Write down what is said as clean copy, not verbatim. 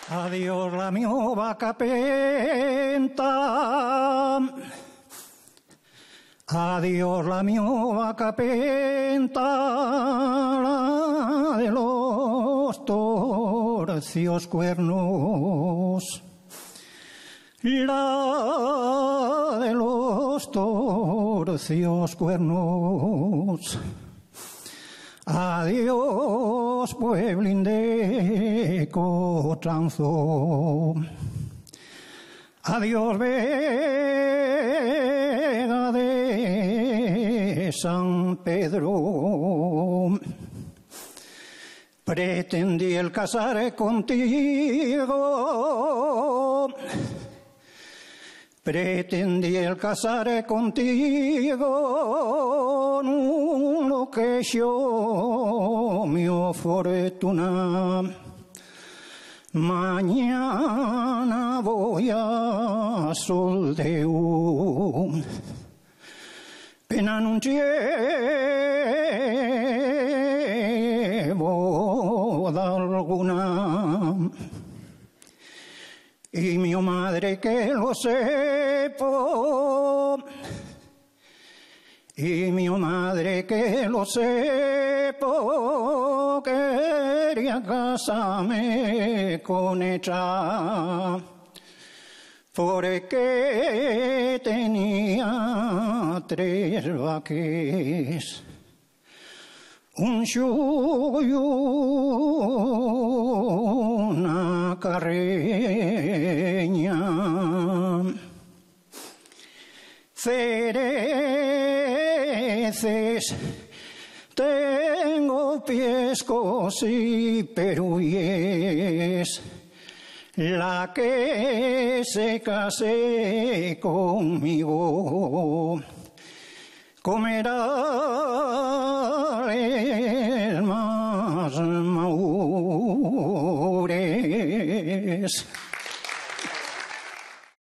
Adiós la mia capenta, adiós la mia capenta, la de los torcios cuernos, la de los torcios cuernos. Adiós, pueblín de Cotranzo. Adiós, Vega de San Pedro. Pretendí el casar contigo. Pretendí el casar contigo, lo que yo mi fortuna. Mañana voy a Soldeu, pena non llevo alguna. Y mi madre que lo sepa, y mi madre que lo sepa, quería casarme con ella, porque tenía 3 vaques, un yugo y una carreña. Cereces tengo, piescos y peruyes, la que se case conmigo comerá el más maures.